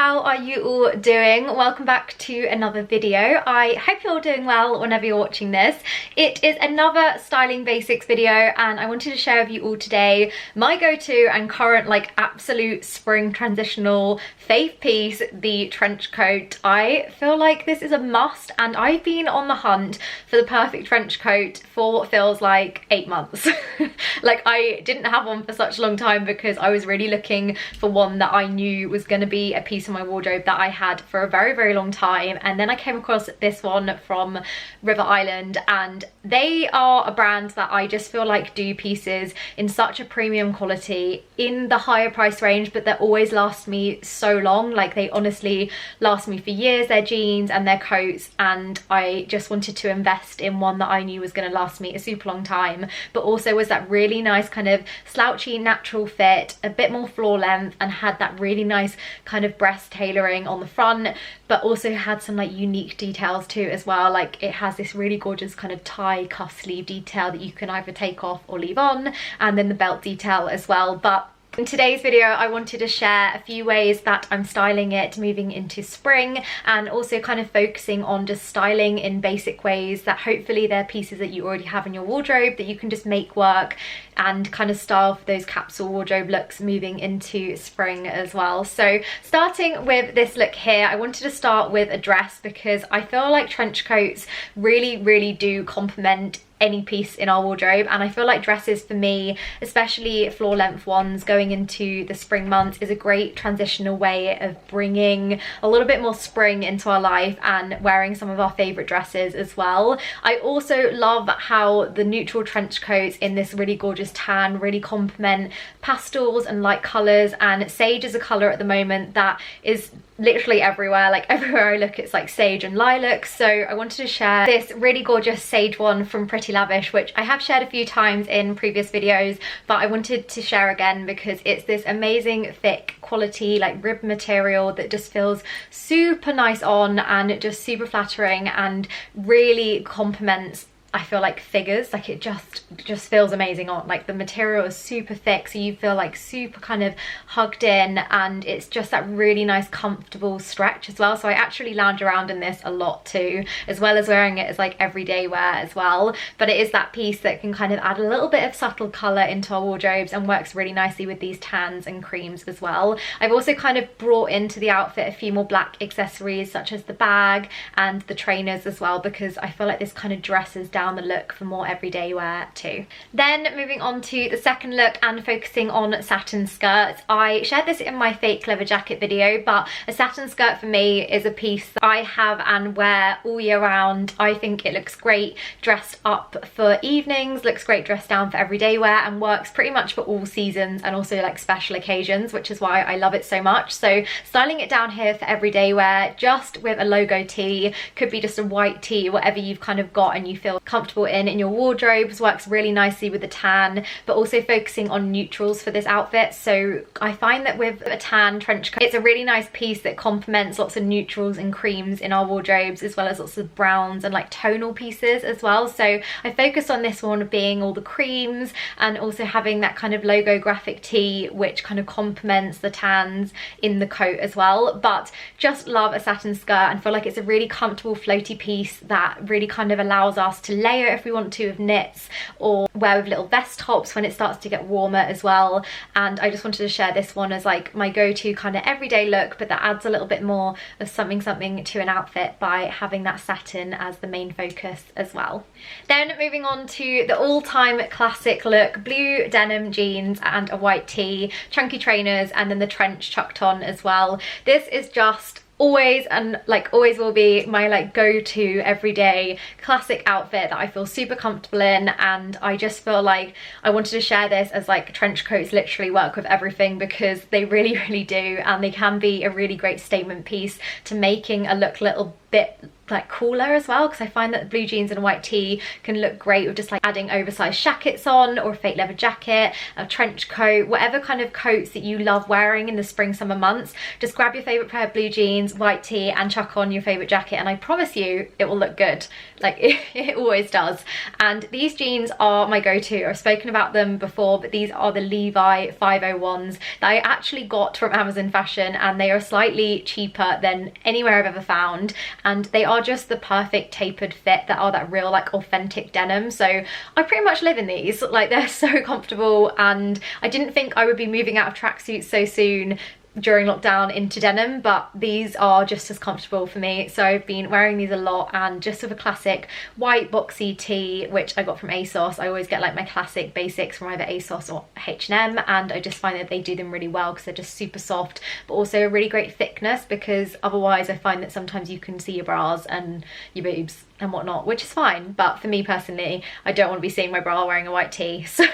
how are you all doing? Welcome back to another video. I hope you're all doing well whenever you're watching this. It is another styling basics video and I wanted to share with you all today my go-to and current like absolute spring transitional fave piece, the trench coat. I feel like this is a must and I've been on the hunt for the perfect trench coat for what feels like 8 months. Like I didn't have one for such a long time because I was really looking for one that I knew was going to be a piece of my wardrobe that I had for a very long time, and then I came across this one from River Island, and they are a brand that I just feel like do pieces in such a premium quality in the higher price range, but that always last me so long. Like they honestly last me for years, their jeans and their coats, and I just wanted to invest in one that I knew was going to last me a super long time, but also was that really nice kind of slouchy natural fit, a bit more floor length, and had that really nice kind of breast tailoring on the front, but also had some like unique details too as well. Like it has this really gorgeous kind of tie cuff sleeve detail that you can either take off or leave on, and then the belt detail as well. But in today's video, I wanted to share a few ways that I'm styling it moving into spring, and also kind of focusing on just styling in basic ways that hopefully they're pieces that you already have in your wardrobe that you can just make work and kind of style for those capsule wardrobe looks moving into spring as well. So starting with this look here, I wanted to start with a dress because I feel like trench coats really do complement any piece in our wardrobe, and I feel like dresses for me, especially floor length ones going into the spring months, is a great transitional way of bringing a little bit more spring into our life and wearing some of our favorite dresses as well. I also love how the neutral trench coats in this really gorgeous tan really complement pastels and light colors, and sage is a color at the moment that is literally everywhere. Like everywhere I look it's like sage and lilac, so I wanted to share this really gorgeous sage one from Pretty Lavish, which I have shared a few times in previous videos, but I wanted to share again because it's this amazing thick quality like rib material that just feels super nice on and just super flattering and really complements, I feel like, figures. Like it just feels amazing on. Like the material is super thick, so you feel like super kind of hugged in, and it's just that really nice comfortable stretch as well. So I actually lounge around in this a lot too, as well as wearing it as like everyday wear as well. But it is that piece that can kind of add a little bit of subtle colour into our wardrobes and works really nicely with these tans and creams as well. I've also kind of brought into the outfit a few more black accessories such as the bag and the trainers as well, because I feel like this kind of dresses down the look for more everyday wear too. Then moving on to the second look and focusing on satin skirts. I shared this in my fake leather jacket video, but a satin skirt for me is a piece that I have and wear all year round. I think it looks great dressed up for evenings, looks great dressed down for everyday wear, and works pretty much for all seasons and also like special occasions, which is why I love it so much. So styling it down here for everyday wear just with a logo tee, could be just a white tee, whatever you've kind of got and you feel comfortable in your wardrobes, works really nicely with the tan, but also focusing on neutrals for this outfit. So I find that with a tan trench coat, it's a really nice piece that complements lots of neutrals and creams in our wardrobes, as well as lots of browns and like tonal pieces as well. So I focus on this one being all the creams and also having that kind of logo graphic tee which kind of complements the tans in the coat as well. But just love a satin skirt and feel like it's a really comfortable floaty piece that really kind of allows us to layer if we want to with knits, or wear with little vest tops when it starts to get warmer as well. And I just wanted to share this one as like my go-to kind of everyday look, but that adds a little bit more of something to an outfit by having that satin as the main focus as well. Then moving on to the all-time classic look, blue denim jeans and a white tee, chunky trainers, and then the trench chucked on as well. This is just always, and like always will be, my like go-to everyday classic outfit that I feel super comfortable in, and I just feel like I wanted to share this as like trench coats literally work with everything, because they really do, and they can be a really great statement piece to making a look little bit like cooler as well, because I find that blue jeans and a white tee can look great with just like adding oversized jackets on, or a fake leather jacket, a trench coat, whatever kind of coats that you love wearing in the spring summer months. Just grab your favorite pair of blue jeans, white tee, and chuck on your favorite jacket, and I promise you it will look good. Like it always does. And these jeans are my go-to. I've spoken about them before, but these are the Levi 501s that I actually got from Amazon Fashion, and they are slightly cheaper than anywhere I've ever found, and they are just the perfect tapered fit that are that real like authentic denim. So I pretty much live in these. Like, they're so comfortable, and I didn't think I would be moving out of tracksuits so soon during lockdown into denim, but these are just as comfortable for me. So I've been wearing these a lot, and just with a classic white boxy tee, which I got from ASOS. I always get like my classic basics from either ASOS or H&M, and I just find that they do them really well because they're just super soft, but also a really great thickness, because otherwise I find that sometimes you can see your bras and your boobs and whatnot, which is fine, but for me personally, I don't want to be seeing my bra wearing a white tee. So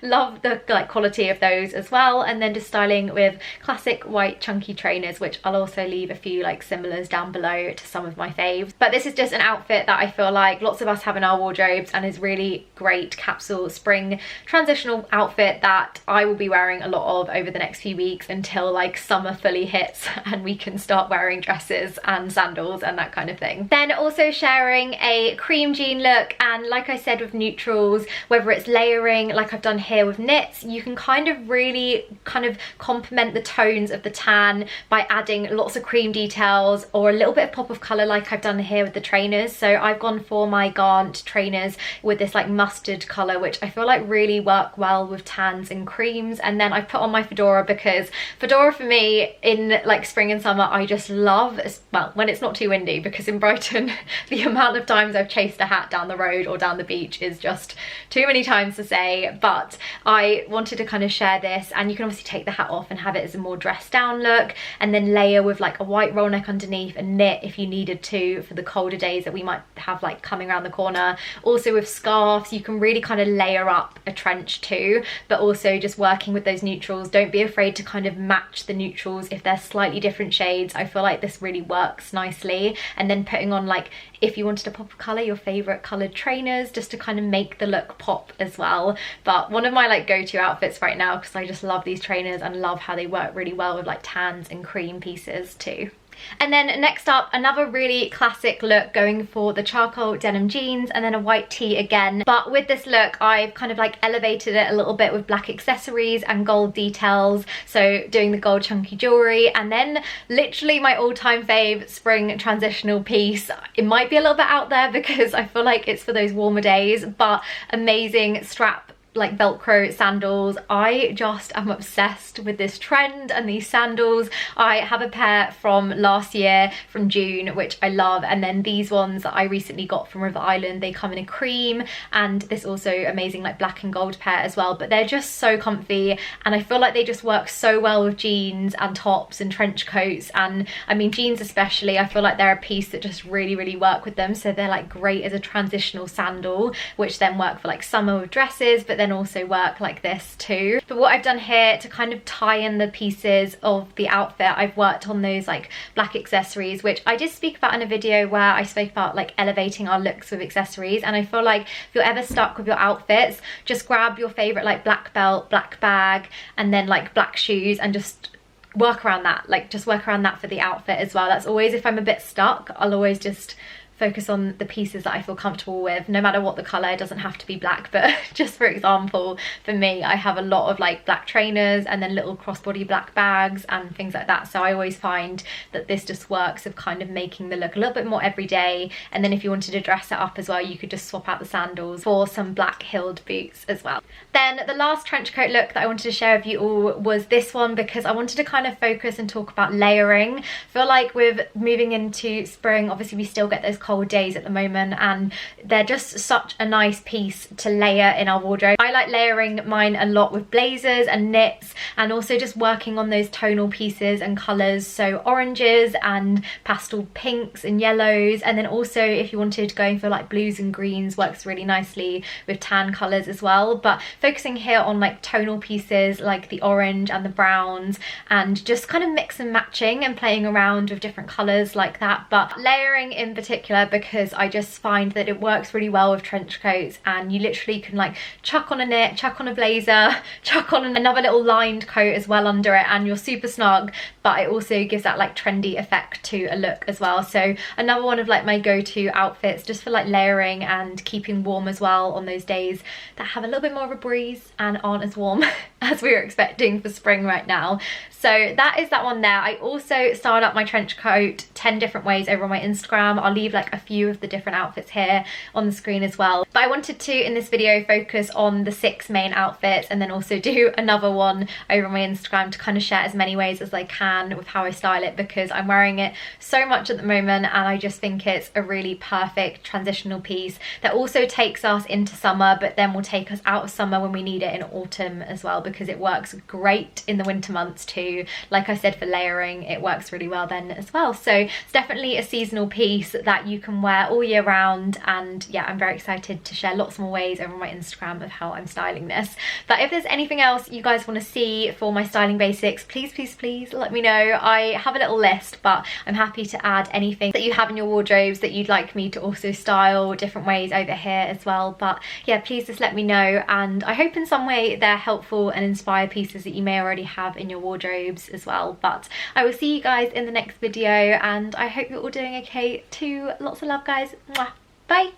love the like quality of those as well. And then just styling with classic white chunky trainers, which I'll also leave a few like similars down below to some of my faves. But this is just an outfit that I feel like lots of us have in our wardrobes, and is really great capsule spring transitional outfit that I will be wearing a lot of over the next few weeks until like summer fully hits and we can start wearing dresses and sandals and that kind of thing. Then also sharing a cream jean look, and like I said with neutrals, whether it's layering like I've done here with knits, you can kind of really kind of complement the tones of the tan by adding lots of cream details or a little bit of pop of colour like I've done here with the trainers. So I've gone for my Garnt trainers with this like mustard colour, which I feel like really work well with tans and creams. And then I put on my fedora, because fedora for me in like spring and summer I just love, well, when it's not too windy, because in Brighton the amount of times I've chased a hat down the road or down the beach is just too many times to say. But I wanted to kind of share this, and you can obviously take the hat off and have it as a more dressed down look, and then layer with like a white roll neck underneath and knit if you needed to for the colder days that we might have like coming around the corner. Also with scarves, you can really kind of layer up a trench too, but also just working with those neutrals. Don't be afraid to kind of match the neutrals if they're slightly different shades. I feel like this really works nicely. And then putting on, like, if you wanted to pop of colour, your favourite coloured trainers, just to kind of make the look pop as well. But one of my like go-to outfits right now, because I just love these trainers and love how they work really well with like tans and cream pieces too. And then next up, another really classic look, going for the charcoal denim jeans and then a white tee again. But with this look, I've kind of like elevated it a little bit with black accessories and gold details. So doing the gold chunky jewellery, and then literally my all-time fave spring transitional piece. It might be a little bit out there because I feel like it's for those warmer days, but amazing strap like velcro sandals. I just am obsessed with this trend and these sandals. I have a pair from last year from June which I love, and then these ones that I recently got from River Island, they come in a cream, and this also amazing like black and gold pair as well. But they're just so comfy, and I feel like they just work so well with jeans and tops and trench coats. And I mean jeans especially, I feel like they're a piece that just really work with them. So they're like great as a transitional sandal, which then work for like summer with dresses, but then also work like this too. But what I've done here to kind of tie in the pieces of the outfit, I've worked on those like black accessories, which I did speak about in a video where I spoke about like elevating our looks with accessories. And I feel like if you're ever stuck with your outfits, just grab your favorite like black belt, black bag, and then like black shoes, and just work around that. Like just work around that for the outfit as well. That's always, if I'm a bit stuck, I'll always just focus on the pieces that I feel comfortable with, no matter what the colour. It doesn't have to be black, but just for example, for me, I have a lot of like black trainers and then little crossbody black bags and things like that. So I always find that this just works of kind of making the look a little bit more everyday. And then if you wanted to dress it up as well, you could just swap out the sandals for some black heeled boots as well. Then the last trench coat look that I wanted to share with you all was this one, because I wanted to kind of focus and talk about layering. I feel like with moving into spring, obviously we still get those cold days at the moment, and they're just such a nice piece to layer in our wardrobe. I like layering mine a lot with blazers and knits, and also just working on those tonal pieces and colours, so oranges and pastel pinks and yellows, and then also if you wanted going for like blues and greens, works really nicely with tan colours as well. But focusing here on like tonal pieces like the orange and the browns, and just kind of mix and matching and playing around with different colours like that. But layering in particular, because I just find that it works really well with trench coats, and you literally can like chuck on a knit, chuck on a blazer, chuck on another little lined coat as well under it, and you're super snug, but it also gives that like trendy effect to a look as well. So another one of like my go-to outfits just for like layering and keeping warm as well on those days that have a little bit more of a breeze and aren't as warm as we were expecting for spring right now. So that is that one there. I also styled up my trench coat 10 different ways over on my Instagram. I'll leave like a few of the different outfits here on the screen as well. But I wanted to, in this video, focus on the 6 main outfits, and then also do another one over on my Instagram to kind of share as many ways as I can with how I style it, because I'm wearing it so much at the moment, and I just think it's a really perfect transitional piece that also takes us into summer, but then will take us out of summer when we need it in autumn as well, because it works great in the winter months too. Like I said, for layering, it works really well then as well. So it's definitely a seasonal piece that you can wear all year round, and yeah, I'm very excited to share lots more ways over on my Instagram of how I'm styling this. But if there's anything else you guys want to see for my styling basics, please let me know. I have a little list, but I'm happy to add anything that you have in your wardrobes that you'd like me to also style different ways over here as well. But yeah, please just let me know, and I hope in some way they're helpful and inspire pieces that you may already have in your wardrobe as well. But I will see you guys in the next video, and I hope you're all doing okay too. Lots of love, guys. Mwah. Bye.